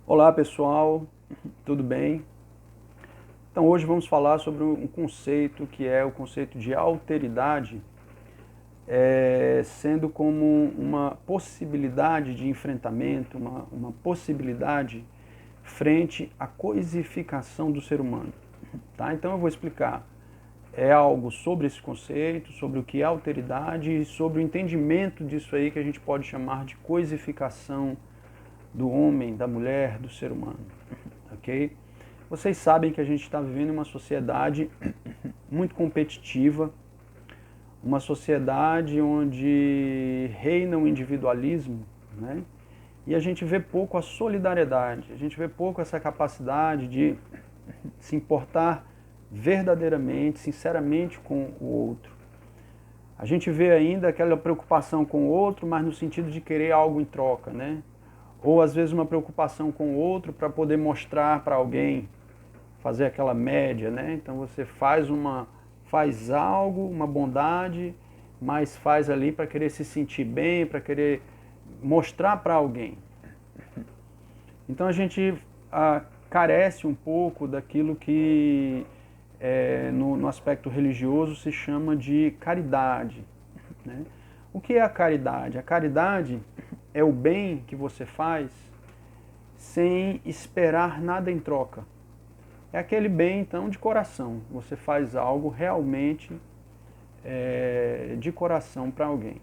Olá pessoal, tudo bem? Então hoje vamos falar sobre um conceito que é o conceito de alteridade, sendo como uma possibilidade de enfrentamento, uma possibilidade frente à coisificação do ser humano. Tá? Então eu vou explicar algo sobre esse conceito, sobre o que é alteridade e sobre o entendimento disso aí que a gente pode chamar de coisificação do homem, da mulher, do ser humano, ok? Vocês sabem que a gente está vivendo uma sociedade muito competitiva, uma sociedade onde reina o individualismo, né? E a gente vê pouco a solidariedade, a gente vê pouco essa capacidade de se importar verdadeiramente, sinceramente com o outro. A gente vê ainda aquela preocupação com o outro, mas no sentido de querer algo em troca, né? Ou às vezes uma preocupação com o outro para poder mostrar para alguém, fazer aquela média, né? Então você faz algo, uma bondade, mas faz ali para querer se sentir bem, para querer mostrar para alguém. Então a gente carece um pouco daquilo que no aspecto religioso se chama de caridade, né? O que é a caridade? A caridade é o bem que você faz sem esperar nada em troca. É aquele bem, então, de coração. Você faz algo realmente de coração para alguém.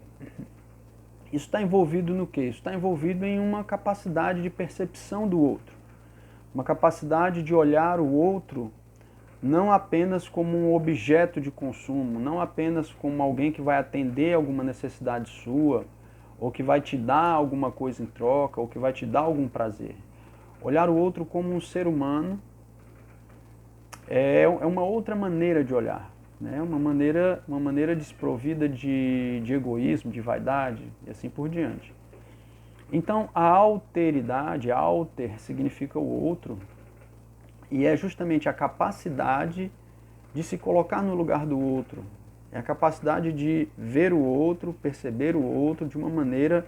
Isso está envolvido no quê? Isso está envolvido em uma capacidade de percepção do outro. Uma capacidade de olhar o outro não apenas como um objeto de consumo, não apenas como alguém que vai atender alguma necessidade sua, ou que vai te dar alguma coisa em troca, ou que vai te dar algum prazer. Olhar o outro como um ser humano é uma outra maneira de olhar, né? Uma maneira desprovida de egoísmo, de vaidade e assim por diante. Então, a alteridade, alter significa o outro, e é justamente a capacidade de se colocar no lugar do outro. É a capacidade de ver o outro, perceber o outro de uma maneira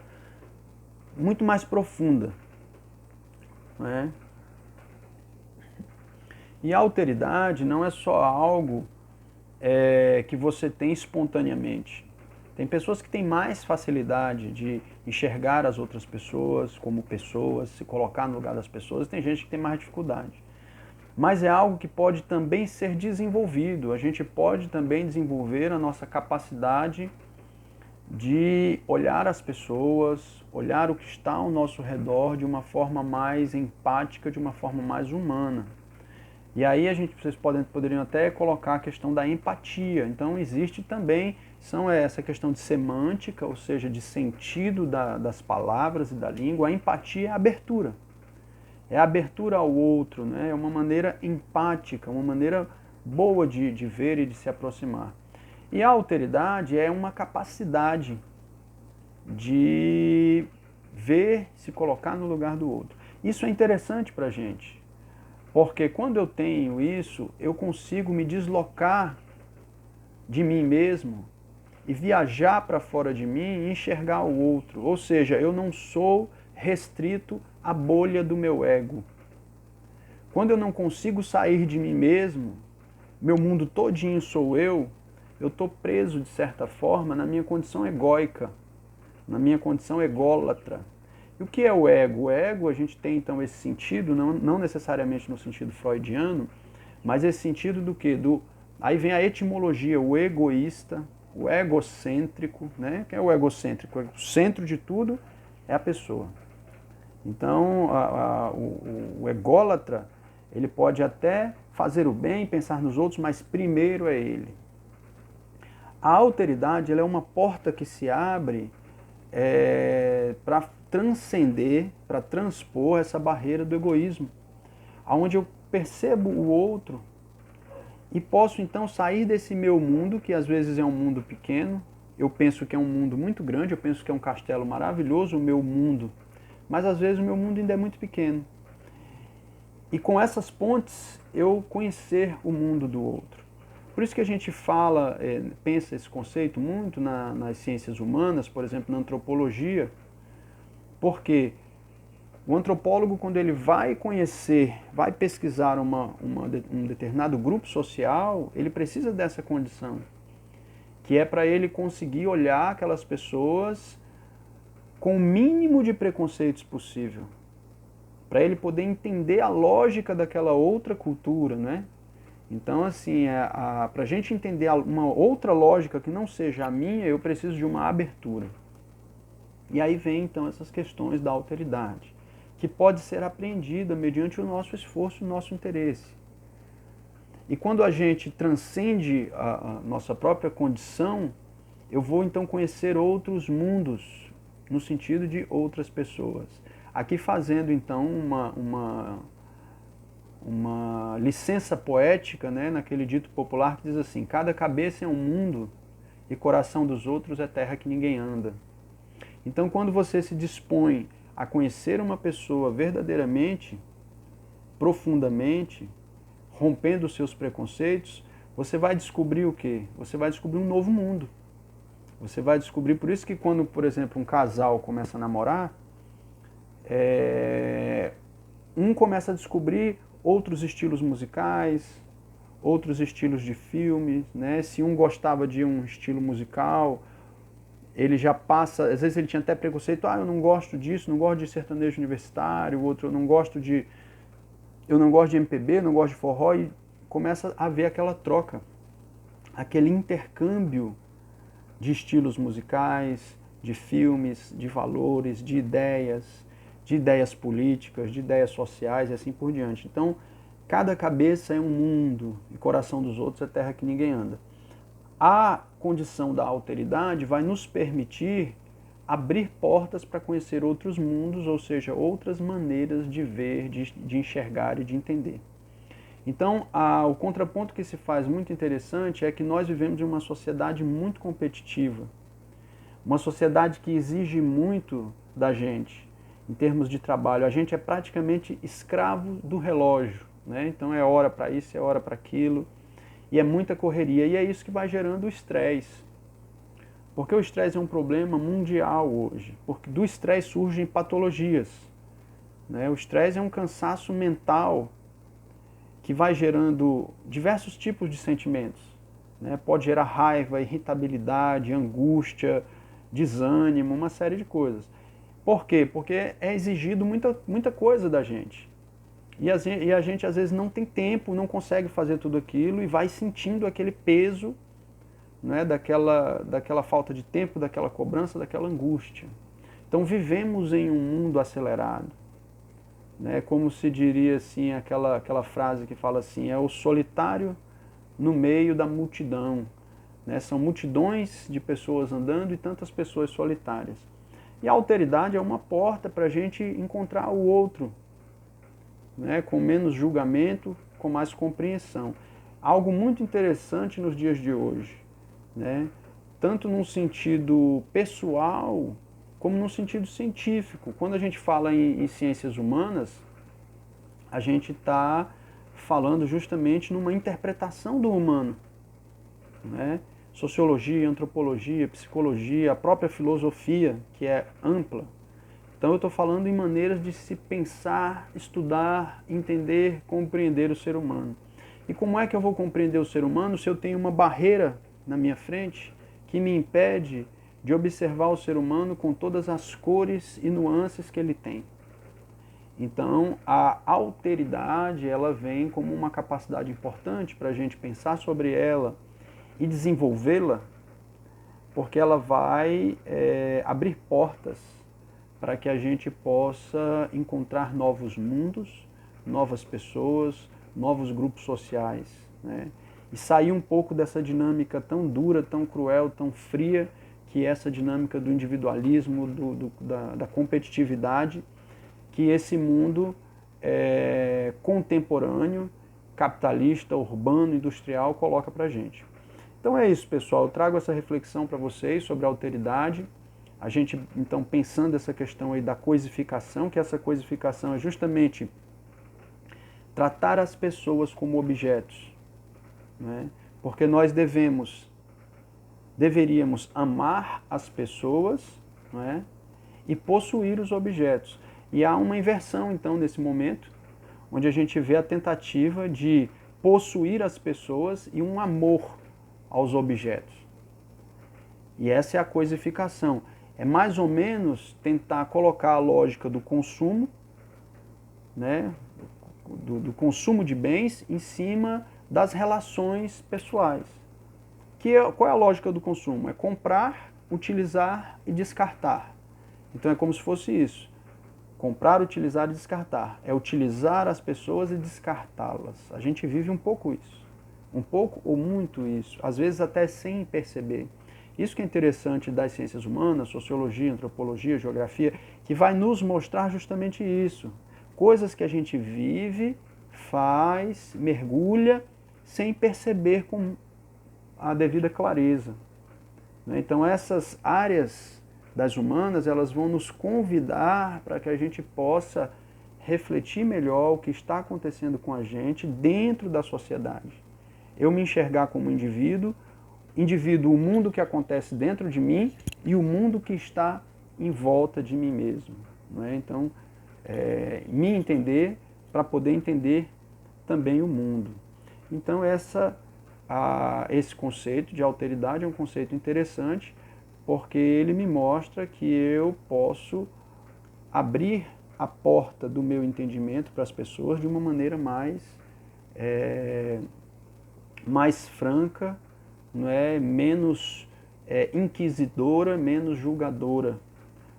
muito mais profunda, né? E a alteridade não é só algo que você tem espontaneamente. Tem pessoas que têm mais facilidade de enxergar as outras pessoas, se colocar no lugar das pessoas, e tem gente que tem mais dificuldade. Mas é algo que pode também ser desenvolvido. A gente pode também desenvolver a nossa capacidade de olhar as pessoas, olhar o que está ao nosso redor de uma forma mais empática, de uma forma mais humana. E aí vocês poderiam até colocar a questão da empatia. Então existe também essa questão de semântica, ou seja, de sentido das palavras e da língua. A empatia é a abertura. É a abertura ao outro, né? É uma maneira empática, uma maneira boa de ver e de se aproximar. E a alteridade é uma capacidade de ver, se colocar no lugar do outro. Isso é interessante para a gente, porque quando eu tenho isso, eu consigo me deslocar de mim mesmo e viajar para fora de mim e enxergar o outro. Ou seja, eu não sou restrito à bolha do meu ego. Quando eu não consigo sair de mim mesmo, meu mundo todinho sou eu estou preso, de certa forma, na minha condição egóica, na minha condição ególatra. E o que é o ego? O ego, a gente tem então esse sentido, não necessariamente no sentido freudiano, mas esse sentido do quê? Aí vem a etimologia, o egoísta, o egocêntrico, né? Quem é o egocêntrico? O centro de tudo é a pessoa. Então, o ególatra, ele pode até fazer o bem, pensar nos outros, mas primeiro é ele. A alteridade, ela é uma porta que se abre para transcender, para transpor essa barreira do egoísmo, onde eu percebo o outro e posso então sair desse meu mundo, que às vezes é um mundo pequeno, eu penso que é um mundo muito grande, eu penso que é um castelo maravilhoso, o meu mundo, mas às vezes o meu mundo ainda é muito pequeno. E com essas pontes eu conhecer o mundo do outro. Por isso que a gente pensa esse conceito muito nas ciências humanas, por exemplo, na antropologia, porque O antropólogo, quando ele vai conhecer, vai pesquisar um determinado grupo social, ele precisa dessa condição, que é para ele conseguir olhar aquelas pessoas com o mínimo de preconceitos possível, para ele poder entender a lógica daquela outra cultura, né? Então, assim, para a gente entender uma outra lógica que não seja a minha, eu preciso de uma abertura. E aí vem, então, essas questões da alteridade, que pode ser apreendida mediante o nosso esforço, o nosso interesse. E quando a gente transcende a nossa própria condição, eu vou, então, conhecer outros mundos, no sentido de outras pessoas. Aqui fazendo, então, uma licença poética, né, naquele dito popular que diz assim: cada cabeça é um mundo e coração dos outros é terra que ninguém anda. Então, quando você se dispõe a conhecer uma pessoa verdadeiramente, profundamente, rompendo os seus preconceitos, você vai descobrir o quê? Você vai descobrir um novo mundo. Você vai descobrir, por isso que quando, por exemplo, um casal começa a namorar, um começa a descobrir outros estilos musicais, outros estilos de filmes, né? Se um gostava de um estilo musical, ele já passa, às vezes ele tinha até preconceito, eu não gosto disso, não gosto de sertanejo universitário, o outro, eu não gosto de MPB, eu não gosto de forró, e começa a haver aquela troca, aquele intercâmbio de estilos musicais, de filmes, de valores, de ideias políticas, de ideias sociais e assim por diante. Então, cada cabeça é um mundo e coração dos outros é terra que ninguém anda. A condição da alteridade vai nos permitir abrir portas para conhecer outros mundos, ou seja, outras maneiras de ver, de enxergar e de entender. Então, o contraponto que se faz muito interessante é que nós vivemos em uma sociedade muito competitiva, uma sociedade que exige muito da gente em termos de trabalho. A gente é praticamente escravo do relógio, né? Então é hora para isso, é hora para aquilo, e é muita correria, e é isso que vai gerando o estresse. Porque o estresse é um problema mundial hoje, porque do estresse surgem patologias, né? O estresse é um cansaço mental que vai gerando diversos tipos de sentimentos, né? Pode gerar raiva, irritabilidade, angústia, desânimo, uma série de coisas. Por quê? Porque é exigido muita coisa da gente. E a gente às vezes não tem tempo, não consegue fazer tudo aquilo e vai sentindo aquele peso, né, daquela falta de tempo, daquela cobrança, daquela angústia. Então vivemos em um mundo acelerado. Né, como se diria assim, aquela frase que fala assim, é o solitário no meio da multidão. Né? São multidões de pessoas andando e tantas pessoas solitárias. E a alteridade é uma porta para a gente encontrar o outro, né? Com menos julgamento, com mais compreensão. Algo muito interessante nos dias de hoje, né? Tanto num sentido pessoal, como no sentido científico. Quando a gente fala em ciências humanas, a gente está falando justamente numa interpretação do humano, né? Sociologia, antropologia, psicologia, a própria filosofia, que é ampla. Então eu estou falando em maneiras de se pensar, estudar, entender, compreender o ser humano. E como é que eu vou compreender o ser humano se eu tenho uma barreira na minha frente que me impede de observar o ser humano com todas as cores e nuances que ele tem? Então, a alteridade, ela vem como uma capacidade importante para a gente pensar sobre ela e desenvolvê-la, porque ela vai abrir portas para que a gente possa encontrar novos mundos, novas pessoas, novos grupos sociais, né? E sair um pouco dessa dinâmica tão dura, tão cruel, tão fria, que é essa dinâmica do individualismo, da competitividade, que esse mundo contemporâneo, capitalista, urbano, industrial coloca para a gente. Então é isso, pessoal. Eu trago essa reflexão para vocês sobre a alteridade. A gente, então, pensando essa questão aí da coisificação, que essa coisificação é justamente tratar as pessoas como objetos, né? Porque nós deveríamos amar as pessoas, né? E possuir os objetos. E há uma inversão, então, nesse momento, onde a gente vê a tentativa de possuir as pessoas e um amor aos objetos. E essa é a coisificação. É mais ou menos tentar colocar a lógica do consumo, né, do consumo de bens em cima das relações pessoais. Qual é a lógica do consumo? É comprar, utilizar e descartar. Então é como se fosse isso. Comprar, utilizar e descartar. É utilizar as pessoas e descartá-las. A gente vive um pouco isso. Um pouco ou muito isso. Às vezes até sem perceber. Isso que é interessante das ciências humanas, sociologia, antropologia, geografia, que vai nos mostrar justamente isso. Coisas que a gente vive, faz, mergulha, sem perceber com a devida clareza. Então essas áreas das humanas, elas vão nos convidar para que a gente possa refletir melhor o que está acontecendo com a gente dentro da sociedade. Eu me enxergar como indivíduo, o mundo que acontece dentro de mim e o mundo que está em volta de mim mesmo. Então, me entender para poder entender também o mundo. Então, esse conceito de alteridade é um conceito interessante, porque ele me mostra que eu posso abrir a porta do meu entendimento para as pessoas de uma maneira mais franca, menos inquisidora, menos julgadora.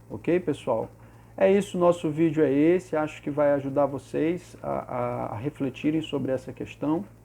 Ok, pessoal? É isso, nosso vídeo é esse. Acho que vai ajudar vocês a refletirem sobre essa questão.